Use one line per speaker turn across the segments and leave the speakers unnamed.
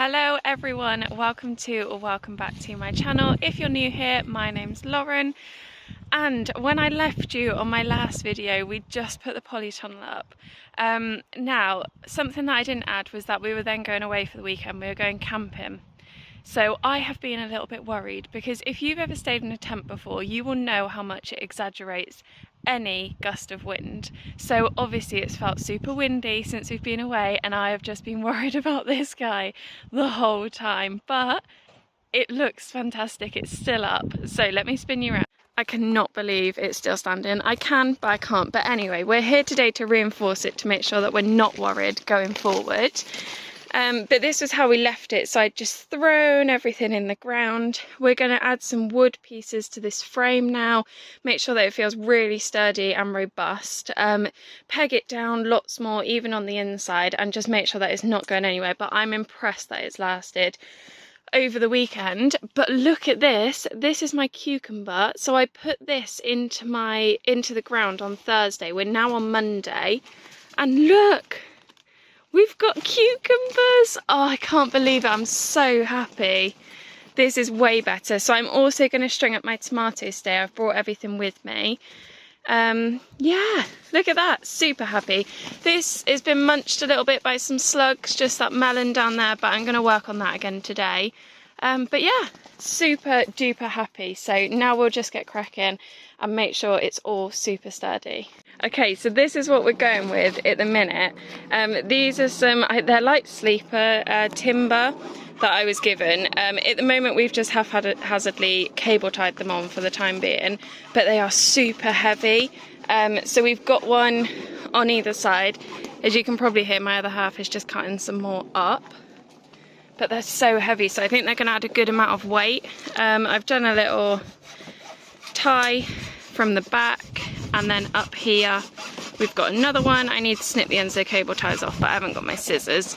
Hello everyone, welcome back to my channel. If you're new here, my name's Lauren, and when I left you on my last video we just put the polytunnel up. Now something that I didn't add was that we were then going away for the weekend. We were going camping. So I have been a little bit worried because if you've ever stayed in a tent before, you will know how much it exaggerates any gust of wind. So obviously it's felt super windy since we've been away, and I have just been worried about this guy the whole time. But it looks fantastic, it's still up. So let me spin you around. I cannot believe it's still standing. I can, but I can't. But anyway, we're here today to reinforce it, to make sure that we're not worried going forward. But this was how we left it, so I'd just thrown everything in the ground. We're going to add some wood pieces to this frame now, make sure that it feels really sturdy and robust, peg it down lots more even on the inside, and just make sure that it's not going anywhere. But I'm impressed that it's lasted over the weekend. But look at this is my cucumber. So I put this into the ground on Thursday. We're now on Monday, and look, we've got cucumbers. Oh, I can't believe it. I'm so happy. This is way better. So I'm also going to string up my tomatoes today. I've brought everything with me. Yeah, look at that. Super happy. This has been munched a little bit by some slugs, just that melon down there, but I'm going to work on that again today. But yeah, super duper happy. So now we'll just get cracking and make sure it's all super sturdy. Okay, so this is what we're going with at the minute. These are they're light sleeper timber that I was given. At the moment we've just haphazardly cable tied them on for the time being, but they are super heavy. So we've got one on either side. As you can probably hear, my other half is just cutting some more up. But they're so heavy, so I think they're going to add a good amount of weight. I've done a little tie from the back, and then up here we've got another one. I need to snip the ends of the cable ties off, but I haven't got my scissors,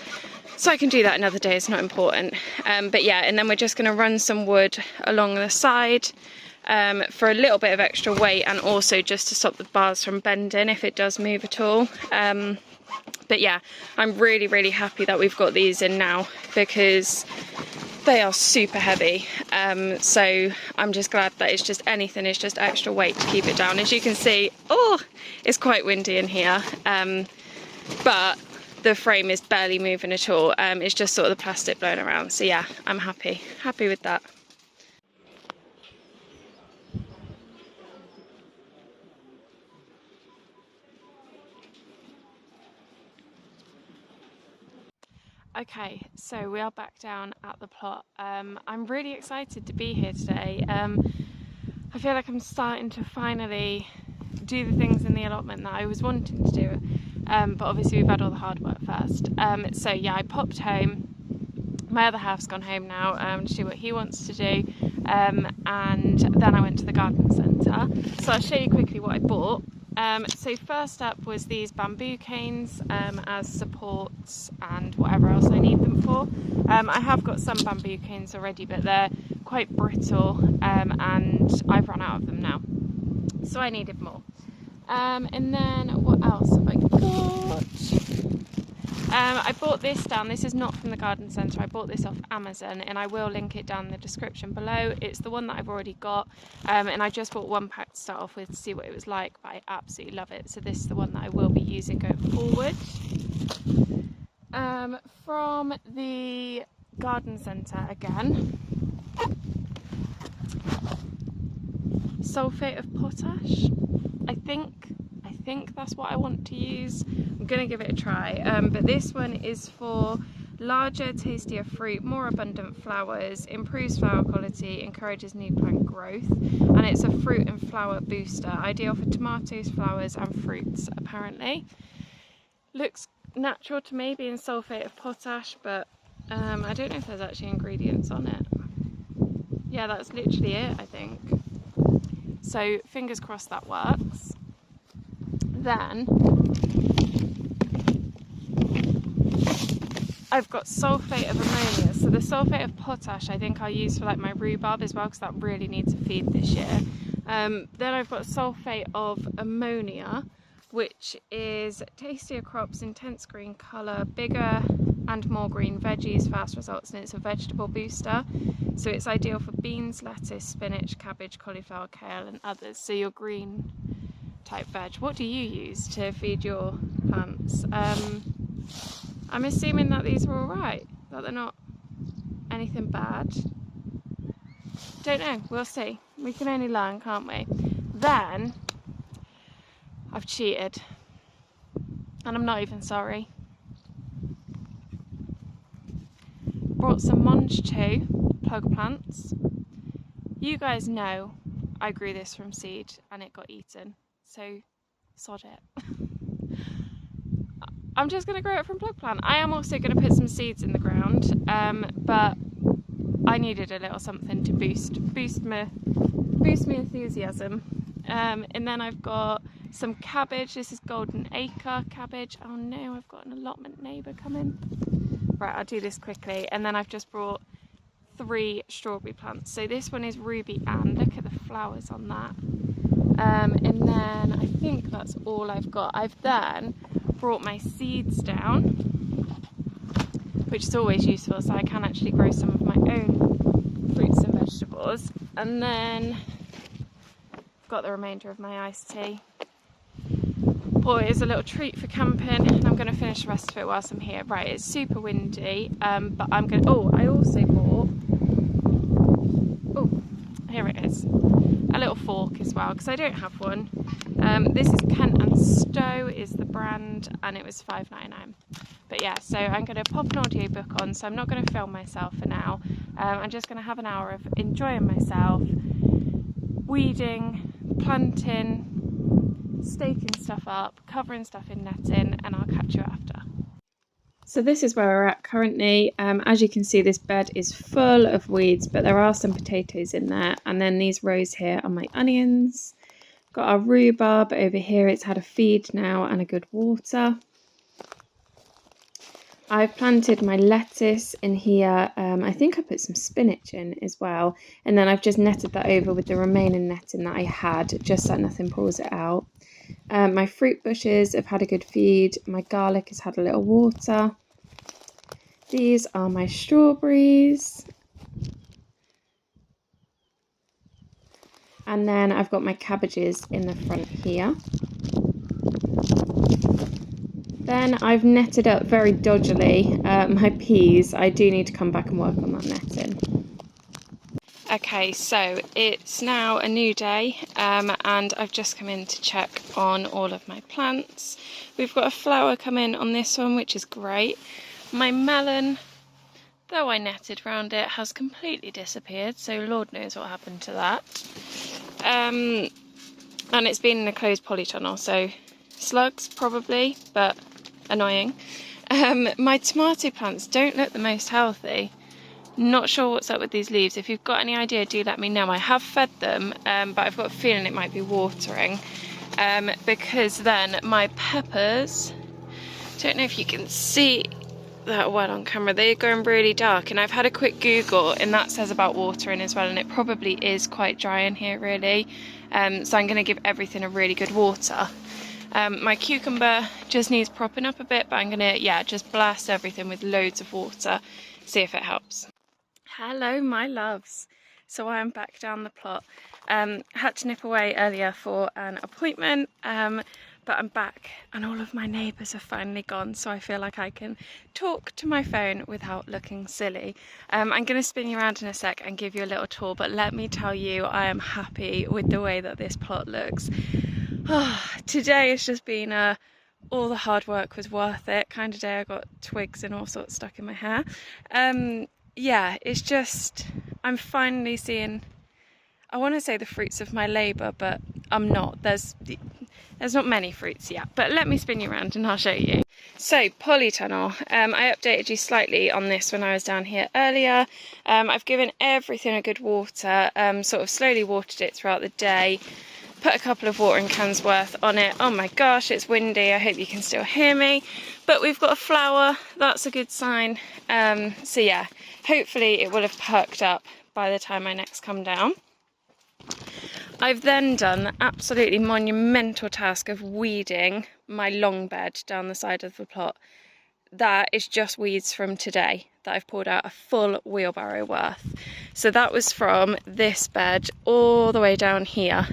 so I can do that another day. It's not important. But yeah, and then we're just going to run some wood along the side for a little bit of extra weight, and also just to stop the bars from bending if it does move at all. But yeah, I'm really happy that we've got these in now, because they are super heavy. So I'm just glad that it's just extra weight to keep it down. As you can see, oh, it's quite windy in here, but the frame is barely moving at all. It's just sort of the plastic blown around. So yeah, I'm happy with that. Okay, so we are back down at the plot. I'm really excited to be here today. I feel like I'm starting to finally do the things in the allotment that I was wanting to do, but obviously we've had all the hard work first. So yeah, I popped home. My other half's gone home now to do what he wants to do, and then I went to the garden centre. So I'll show you quickly what I bought. So first up was these bamboo canes as supports and whatever else I need them for. I have got some bamboo canes already, but they're quite brittle, and I've run out of them now, so I needed more. And then what else have I got? I bought this down. This is not from the garden centre. I bought this off Amazon, and I will link it down in the description below. It's the one that I've already got, and I just bought one pack to start off with to see what it was like, but I absolutely love it. So this is the one that I will be using going forward. From the garden centre again, sulphate of potash. I think that's what I want to use. I'm gonna give it a try, but this one is for larger, tastier fruit, more abundant flowers, improves flower quality, encourages new plant growth, and it's a fruit and flower booster, ideal for tomatoes, flowers and fruits apparently. Looks natural to me, being sulphate of potash, but I don't know if there's actually ingredients on it. Yeah, that's literally it, I think. So fingers crossed that works. Then I've got sulphate of ammonia. So the sulphate of potash I think I'll use for like my rhubarb as well, because that really needs a feed this year. Then I've got sulphate of ammonia, which is tastier crops, intense green colour, bigger and more green veggies, fast results, and it's a vegetable booster. So it's ideal for beans, lettuce, spinach, cabbage, cauliflower, kale and others. So your green type veg. What do you use to feed your plants? I'm assuming that these are alright, that they're not anything bad. Don't know, we'll see. We can only learn, can't we? Then I've cheated, and I'm not even sorry. Brought some Monge 2 plug plants. You guys know I grew this from seed and it got eaten, so sod it. I'm just going to grow it from plug plant. I am also going to put some seeds in the ground, but I needed a little something to boost my enthusiasm. And then I've got some cabbage. This is Golden Acre cabbage. Oh no, I've got an allotment neighbour coming. Right, I'll do this quickly. And then I've just brought 3 strawberry plants. So this one is Ruby Ann. Look at the flowers on that. And then I think that's all I've got. I've then brought my seeds down, which is always useful, so I can actually grow some of my own fruits and vegetables. And then I've got the remainder of my iced tea. Boy, it's a little treat for camping, and I'm going to finish the rest of it whilst I'm here. Right, it's super windy, but I'm going to... Oh, I also bought... Oh, here it is. A little fork as well, because I don't have one. This is Kent and Stowe is the brand, and it was $5.99. But yeah, so I'm going to pop an audiobook on, so I'm not going to film myself for now. I'm just going to have an hour of enjoying myself, weeding, planting, staking stuff up, covering stuff in netting, and I'll catch you after. So this is where we're at currently. As you can see, this bed is full of weeds, but there are some potatoes in there. And then these rows here are my onions. Got our rhubarb over here. It's had a feed now and a good water. I've planted my lettuce in here. I think I put some spinach in as well. And then I've just netted that over with the remaining netting that I had, just so nothing pulls it out. My fruit bushes have had a good feed. My garlic has had a little water. These are my strawberries. And then I've got my cabbages in the front here. Then I've netted up very dodgily my peas. I do need to come back and work on that netting. Okay, so it's now a new day, and I've just come in to check on all of my plants. We've got a flower come in on this one, which is great. My melon, though I netted around it, has completely disappeared, so Lord knows what happened to that. And it's been in a closed polytunnel, so slugs probably, but annoying. My tomato plants don't look the most healthy. Not sure what's up with these leaves. If you've got any idea, do let me know. I have fed them, but I've got a feeling it might be watering, because then my peppers, don't know if you can see that well on camera, they're going really dark, and I've had a quick Google and that says about watering as well, and it probably is quite dry in here really, so I'm going to give everything a really good water. My cucumber just needs propping up a bit, but I'm going to, yeah, just blast everything with loads of water, see if it helps. Hello my loves, so I am back down the plot. Had to nip away earlier for an appointment, but I'm back and all of my neighbours have finally gone, so I feel like I can talk to my phone without looking silly. I'm going to spin you around in a sec and give you a little tour, but let me tell you, I am happy with the way that this plot looks. Today has just been all the hard work was worth it kind of day. I got twigs and all sorts stuck in my hair. Yeah, it's just, I'm finally seeing, I want to say the fruits of my labour, but I'm not. There's not many fruits yet, but let me spin you around and I'll show you. So, polytunnel, I updated you slightly on this when I was down here earlier. I've given everything a good water, sort of slowly watered it throughout the day. Put a couple of watering cans worth on it. Oh my gosh, it's windy. I hope you can still hear me. But we've got a flower. That's a good sign. So yeah, hopefully it will have perked up by the time I next come down. I've then done the absolutely monumental task of weeding my long bed down the side of the plot. that is just weeds from today that I've poured out a full wheelbarrow worth. So that was from this bed all the way down here.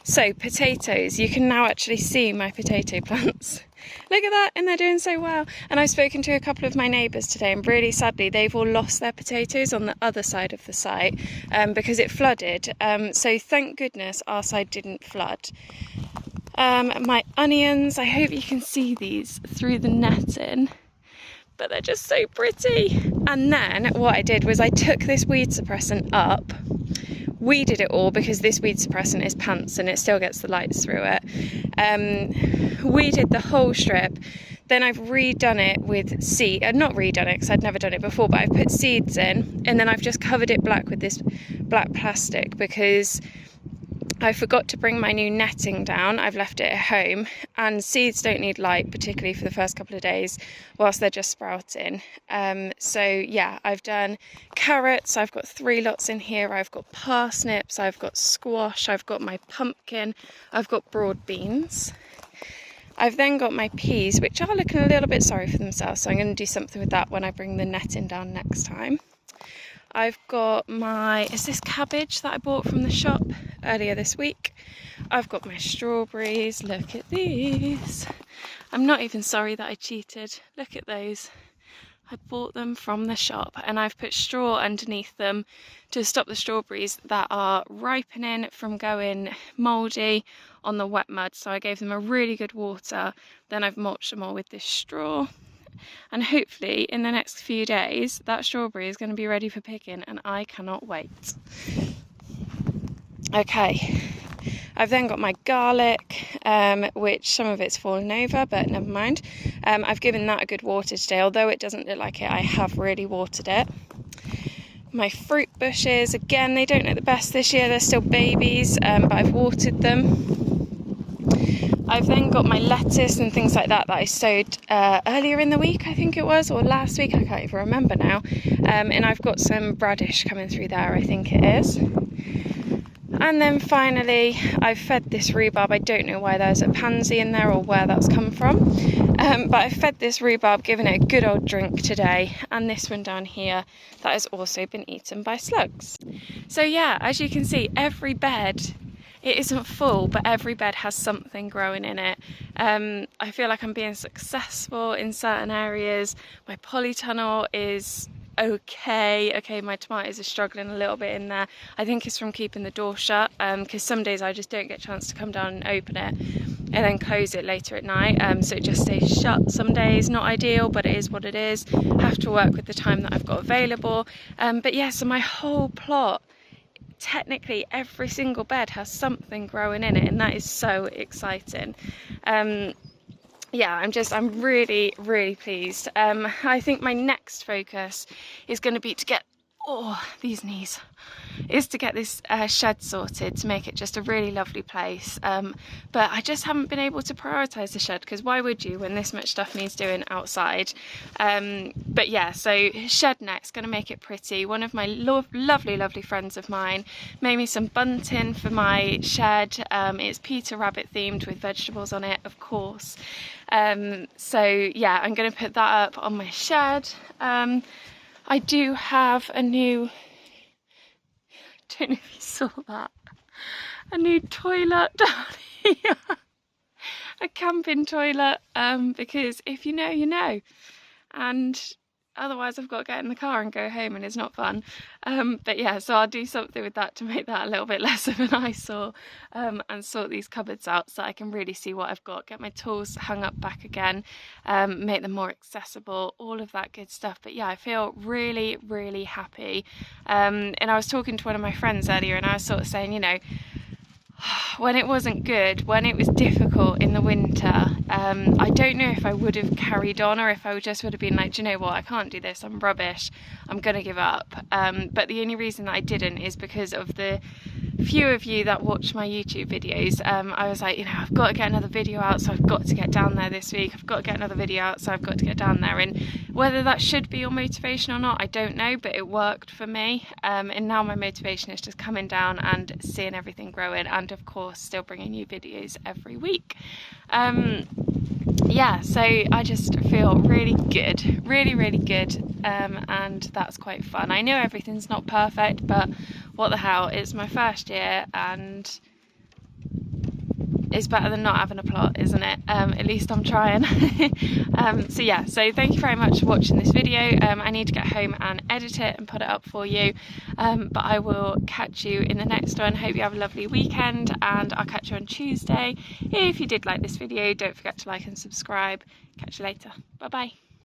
So potatoes, you can now actually see my potato plants. Look at that, and they're doing so well. And I've spoken to a couple of my neighbours today, and really sadly they've all lost their potatoes on the other side of the site because it flooded. So thank goodness our side didn't flood. My onions, I hope you can see these through the netting, but they're just so pretty. And then what I did was I took this weed suppressant up, weeded it all because this weed suppressant is pants and it still gets the lights through it. Weeded the whole strip. Then I've redone it with seed, not redone it because I'd never done it before, but I've put seeds in, and then I've just covered it black with this black plastic because I forgot to bring my new netting down. I've left it at home, and seeds don't need light, particularly for the first couple of days whilst they're just sprouting. So yeah, I've done carrots, I've got 3 lots in here, I've got parsnips, I've got squash, I've got my pumpkin, I've got broad beans. I've then got my peas, which are looking a little bit sorry for themselves, so I'm going to do something with that when I bring the netting down next time. I've got my, is this cabbage that I bought from the shop earlier this week? I've got my strawberries, look at these. I'm not even sorry that I cheated, look at those. I bought them from the shop, and I've put straw underneath them to stop the strawberries that are ripening from going mouldy on the wet mud. So I gave them a really good water, then I've mulched them all with this straw. And hopefully in the next few days that strawberry is going to be ready for picking, and I cannot wait. Okay, I've then got my garlic, which some of it's fallen over, but never mind. I've given that a good water today, although it doesn't look like it, I have really watered it. My fruit bushes, again, they don't look the best this year, they're still babies, but I've watered them. I've then got my lettuce and things like that I sowed earlier in the week, I think it was, or last week, I can't even remember now. And I've got some radish coming through there, I think it is. And then finally, I've fed this rhubarb. I don't know why there's a pansy in there or where that's come from. But I've fed this rhubarb, given it a good old drink today. And this one down here, that has also been eaten by slugs. So yeah, as you can see, every bed, it isn't full, but every bed has something growing in it. I feel like I'm being successful in certain areas. My polytunnel is okay, my tomatoes are struggling a little bit in there. I think it's from keeping the door shut, because some days I just don't get a chance to come down and open it and then close it later at night, so it just stays shut some days. Not ideal, but it is what it is. Have to work with the time that I've got available. But yeah, so my whole plot, technically every single bed has something growing in it, and that is so exciting. Yeah, I'm really pleased. I think my next focus is going to be to get, these knees, is to get this shed sorted to make it just a really lovely place. But I just haven't been able to prioritise the shed, because why would you when this much stuff needs doing outside? But yeah, so shed next, going to make it pretty. One of my lovely friends of mine made me some bunting for my shed. It's Peter Rabbit themed with vegetables on it, of course. So yeah, I'm going to put that up on my shed. I do have a new, don't know if you saw that, a new toilet down here, a camping toilet, because if you know, you know, and otherwise I've got to get in the car and go home, and it's not fun. But yeah, so I'll do something with that to make that a little bit less of an eyesore, and sort these cupboards out so I can really see what I've got, get my tools hung up back again, make them more accessible, all of that good stuff. But yeah, I feel really happy. And I was talking to one of my friends earlier, and I was sort of saying, you know, when it wasn't good, when it was difficult in the winter, I don't know if I would have carried on, or if I just would have been like, do you know what, I can't do this, I'm rubbish, I'm gonna give up. But the only reason that I didn't is because of the few of you that watch my YouTube videos. I was like, you know, I've got to get another video out, so I've got to get down there this week, I've got to get another video out, so I've got to get down there. And whether that should be your motivation or not, I don't know, but it worked for me. And now my motivation is just coming down and seeing everything growing, and of course still bringing you videos every week. yeah, so I just feel really good, really good, and that's quite fun. I know everything's not perfect, but what the hell, it's my first year and it's better than not having a plot, isn't it? At least I'm trying. So yeah, so thank you very much for watching this video. I need to get home and edit it and put it up for you, but I will catch you in the next one. Hope you have a lovely weekend, and I'll catch you on Tuesday. If you did like this video, don't forget to like and subscribe. Catch you later. Bye bye.